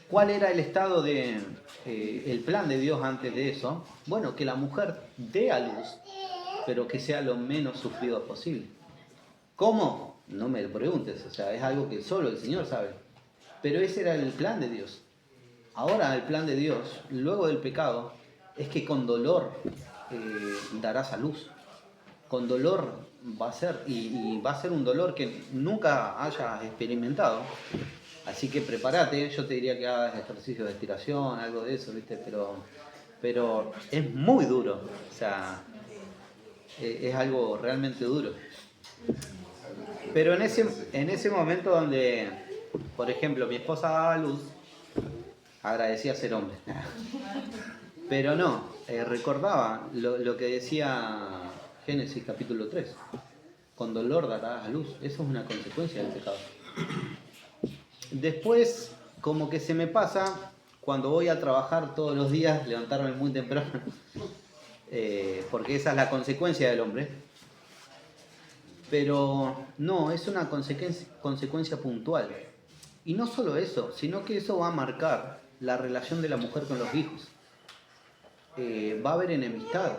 ¿cuál era el estado el plan de Dios antes de eso? Bueno, que la mujer dé a luz, pero que sea lo menos sufrido posible. ¿Cómo? No me lo preguntes, o sea, es algo que solo el Señor sabe. Pero ese era el plan de Dios. Ahora el plan de Dios, luego del pecado, es que con dolor darás a luz. Con dolor va a ser, y va a ser un dolor que nunca hayas experimentado. Así que prepárate, yo te diría que hagas ejercicio de estiración, algo de eso, ¿viste? Pero es muy duro, o sea, es algo realmente duro. Pero en ese momento donde, por ejemplo, mi esposa daba a luz, agradecía ser hombre. Pero no, recordaba lo que decía Génesis capítulo 3. Con dolor darás a luz. Eso es una consecuencia del pecado. Después, como que se me pasa, cuando voy a trabajar todos los días, levantarme muy temprano, porque esa es la del hombre. Pero no, es una consecuencia puntual. Y no solo eso, sino que eso va a marcar la relación de la mujer con los hijos. Va a haber enemistad,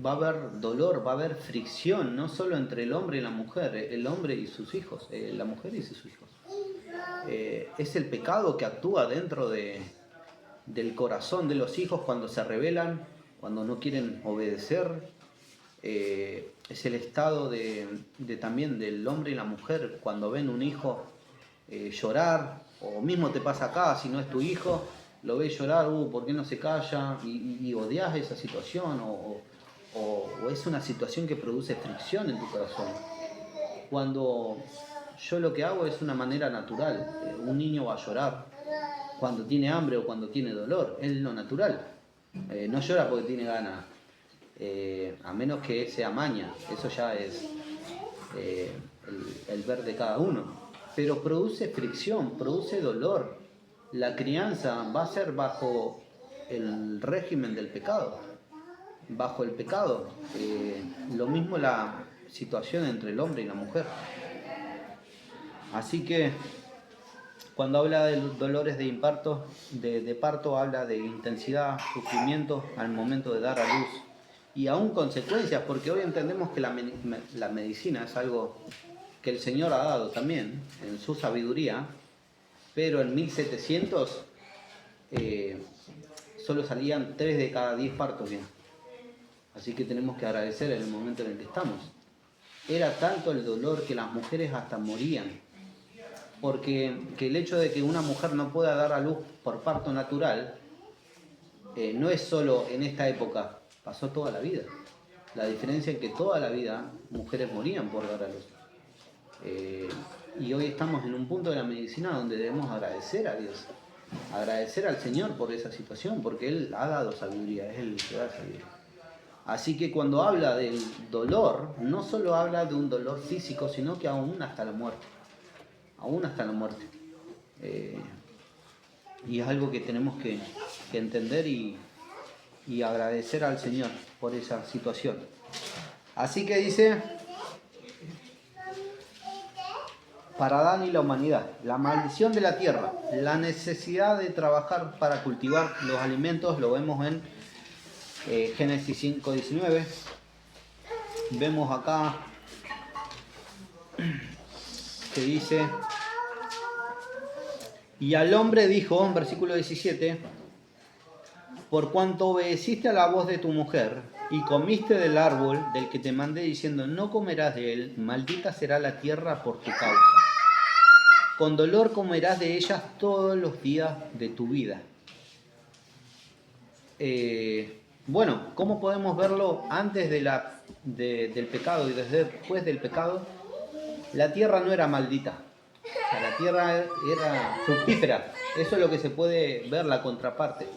va a haber dolor, va a haber fricción, no solo entre el hombre y la mujer, el hombre y sus hijos, la mujer y sus hijos. Es el pecado que actúa dentro del corazón de los hijos cuando se rebelan, cuando no quieren obedecer. Es el estado también del hombre y la mujer cuando ven un hijo llorar, o mismo te pasa acá, si no es tu hijo, lo ves llorar, ¿por qué no se calla? Y odias esa situación, o es una situación que produce fricción en tu corazón. Cuando yo lo que hago es una manera natural, un niño va a llorar cuando tiene hambre o cuando tiene dolor, es lo natural, no llora porque tiene ganas. A menos que sea maña, eso ya es el ver de cada uno. Pero produce fricción, produce dolor. La crianza va a ser bajo el régimen del pecado, bajo el pecado. Lo mismo la situación entre el hombre y la mujer. Así que cuando habla de dolores de parto, habla de intensidad, sufrimiento al momento de dar a luz. Y aún consecuencias, porque hoy entendemos que la medicina es algo que el Señor ha dado también en su sabiduría, pero en 1700 solo salían 3 de cada 10 partos bien. Así que tenemos que agradecer en el momento en el que estamos. Era tanto el dolor que las mujeres hasta morían, porque que el hecho de que una mujer no pueda dar a luz por parto natural no es solo en esta época, pasó toda la vida. La diferencia es que toda la vida mujeres morían por dar a luz. Y hoy estamos en un punto de la medicina donde debemos agradecer a Dios, agradecer al Señor por esa situación, porque Él ha dado sabiduría, es el que da sabiduría. Así que cuando habla del dolor, no solo habla de un dolor físico, sino que aún hasta la muerte. Aún hasta la muerte. Y es algo que tenemos que entender y agradecer al Señor por esa situación. Así que dice, para Adán y la humanidad, la maldición de la tierra, la necesidad de trabajar para cultivar los alimentos, lo vemos en Génesis 5:19. vemos acá que dice, y al hombre dijo, versículo 17, por cuanto obedeciste a la voz de tu mujer y comiste del árbol del que te mandé diciendo, no comerás de él, maldita será la tierra por tu causa. Con dolor comerás de ellas todos los días de tu vida. Bueno, ¿cómo podemos verlo antes del pecado y después del pecado? La tierra no era maldita, o sea, la tierra era fructífera. Eso es lo que se puede ver, la contraparte.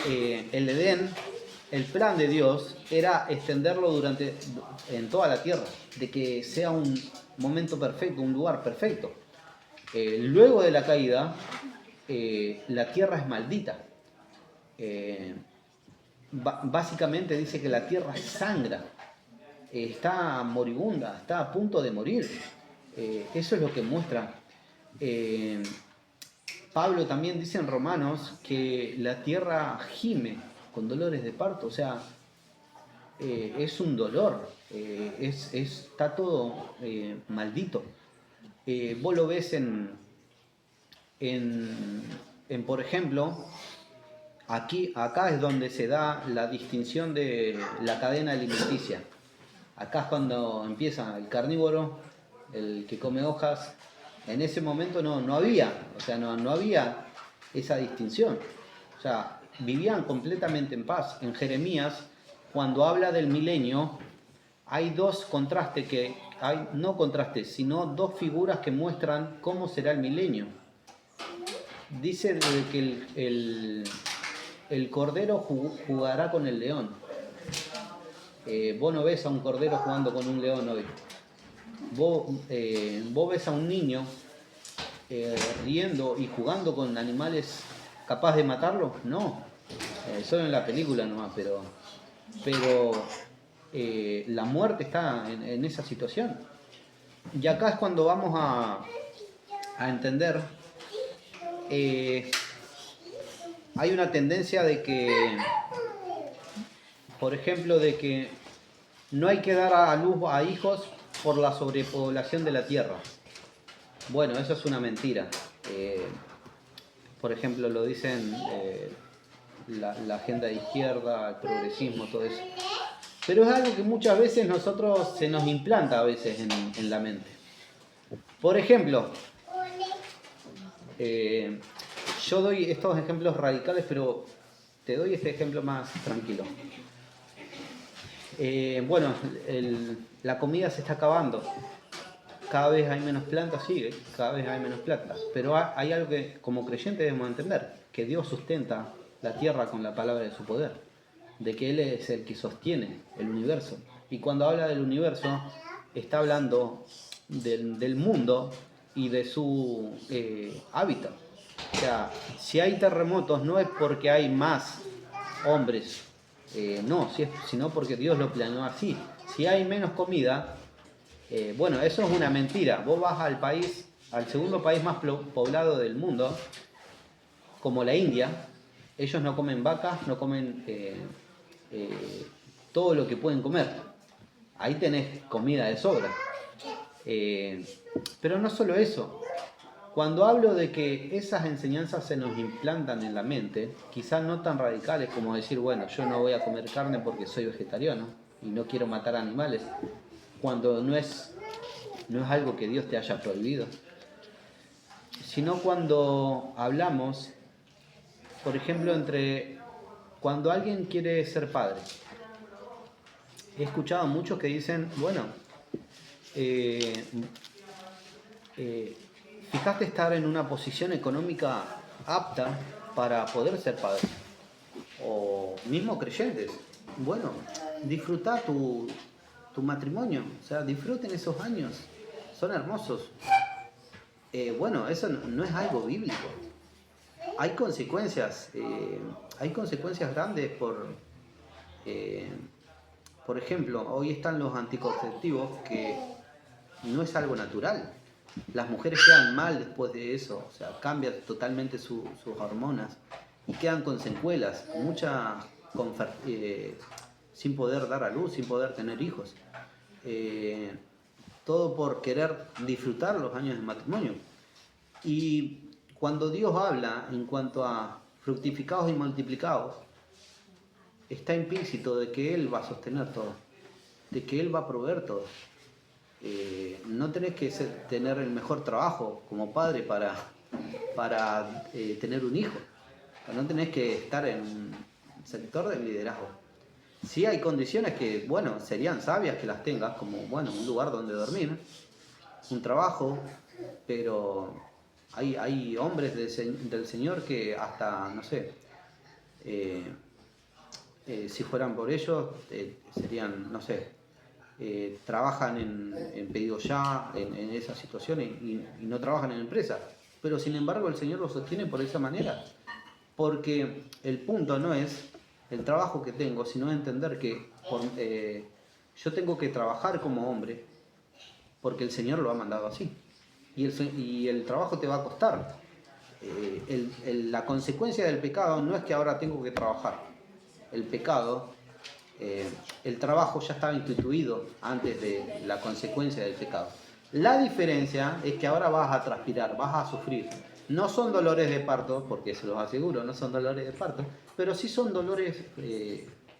El Edén, el plan de Dios era extenderlo en toda la tierra, de que sea un momento perfecto, un lugar perfecto. Luego de la caída, la tierra es maldita. Básicamente dice que la tierra sangra, está moribunda, está a punto de morir. Eso es lo que muestra. Pablo también dice en Romanos que la tierra gime con dolores de parto, o sea, es un dolor, está todo maldito. Vos lo ves por ejemplo, acá es donde se da la distinción de la cadena alimenticia. Acá es cuando empieza el carnívoro, el que come hojas. En ese momento no había, o sea, no había esa distinción. O sea, vivían completamente en paz. En Jeremías, cuando habla del milenio, hay dos contrastes no contrastes, sino dos figuras que muestran cómo será el milenio. Dice que el cordero jugará con el león. Vos no ves a un cordero jugando con un león hoy. Vos ves a un niño riendo y jugando con animales capaz de matarlo. No, solo en la película nomás, pero la muerte está en esa situación. Y acá es cuando vamos a entender, hay una tendencia de que, por ejemplo, de que no hay que dar a luz a hijos por la sobrepoblación de la tierra. Bueno, eso es una mentira. Por ejemplo, lo dicen la agenda de izquierda, el progresismo, todo eso. Pero es algo que muchas veces se nos implanta a veces en la mente. Por ejemplo, yo doy estos ejemplos radicales, pero te doy este ejemplo más tranquilo. Bueno, la comida se está acabando. Cada vez hay menos plantas, sí, cada vez hay menos plantas. Pero hay algo que como creyentes debemos entender, que Dios sustenta la tierra con la palabra de su poder, de que Él es el que sostiene el universo. Y cuando habla del universo, está hablando del mundo y de su hábitat. O sea, si hay terremotos no es porque hay más hombres, sino porque Dios lo planeó así. Si hay menos comida, bueno, eso es una mentira. Vos vas al segundo país más poblado del mundo, como la India, ellos no comen vacas, no comen todo lo que pueden comer. Ahí tenés comida de sobra. Pero no solo eso. Cuando hablo de que esas enseñanzas se nos implantan en la mente, quizás no tan radicales como decir, bueno, yo no voy a comer carne porque soy vegetariano y no quiero matar animales, cuando no es algo que Dios te haya prohibido, sino cuando hablamos, por ejemplo, cuando alguien quiere ser padre. He escuchado a muchos que dicen, bueno, fíjate estar en una posición económica apta para poder ser padre. O mismo creyentes, bueno, disfruta tu matrimonio, o sea, disfruten esos años, son hermosos. Bueno, eso no es algo bíblico. Hay consecuencias grandes por ejemplo, hoy están los anticonceptivos, que no es algo natural. Las mujeres quedan mal después de eso, o sea, cambian totalmente sus hormonas y quedan con secuelas, sin poder dar a luz, sin poder tener hijos. Todo por querer disfrutar los años de matrimonio. Y cuando Dios habla en cuanto a fructificados y multiplicados, está implícito de que Él va a sostener todo, de que Él va a proveer todo. No tenés que tener el mejor trabajo como padre para tener un hijo. No tenés que estar en un sector del liderazgo. Sí hay condiciones que, bueno, serían sabias que las tengas, como, bueno, un lugar donde dormir, un trabajo, pero hay hombres del Señor que hasta, no sé, si fueran por ellos, serían, no sé, trabajan en pedido ya, en esas situaciones, y no trabajan en empresas. Pero sin embargo el Señor los sostiene por esa manera, porque el punto no es el trabajo que tengo, sino entender que yo tengo que trabajar como hombre, porque el Señor lo ha mandado así. Y el trabajo te va a costar. La consecuencia del pecado no es que ahora tengo que trabajar. El pecado, el trabajo ya estaba instituido antes de la consecuencia del pecado. La diferencia es que ahora vas a transpirar, vas a sufrir. No son dolores de parto, porque se los aseguro, no son dolores de parto, pero sí son dolores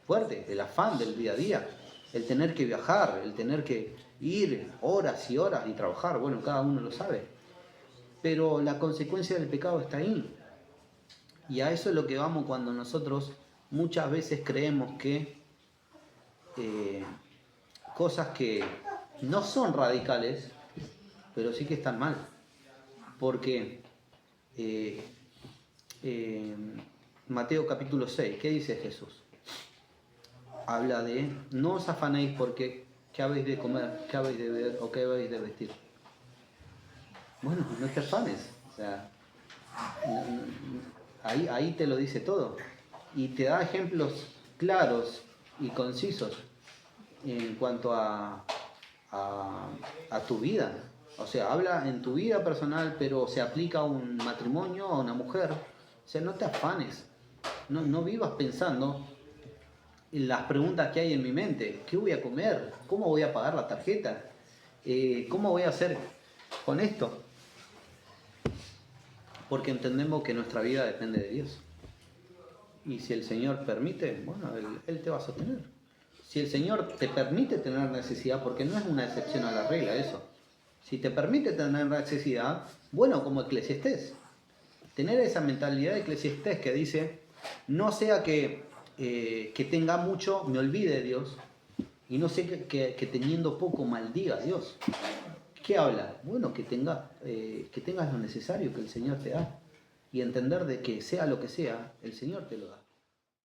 fuertes, el afán del día a día, el tener que viajar, el tener que ir horas y horas y trabajar, bueno, cada uno lo sabe. Pero la consecuencia del pecado está ahí. Y a eso es lo que vamos cuando nosotros muchas veces creemos que cosas que no son radicales, pero sí que están mal. Porque Mateo capítulo 6, ¿qué dice Jesús? Habla de, no os afanéis porque qué habéis de comer, qué habéis de beber o qué habéis de vestir. Bueno, no te afanes. O sea, ahí te lo dice todo. Y te da ejemplos claros y concisos en cuanto a tu vida. O sea, habla en tu vida personal, pero se aplica a un matrimonio, a una mujer. O sea, no te afanes. No vivas pensando en las preguntas que hay en mi mente. ¿Qué voy a comer? ¿Cómo voy a pagar la tarjeta? ¿Cómo voy a hacer con esto? Porque entendemos que nuestra vida depende de Dios. Y si el Señor permite, bueno, Él te va a sostener. Si el Señor te permite tener necesidad, porque no es una excepción a la regla eso. Si te permite tener necesidad, bueno, como Eclesiastés. Tener esa mentalidad de Eclesiastés que dice, no sea que tenga mucho, me olvide de Dios, y no sé que teniendo poco maldiga a Dios. ¿Qué habla? Bueno, que tengas lo necesario que el Señor te da. Y entender de que sea lo que sea, el Señor te lo da.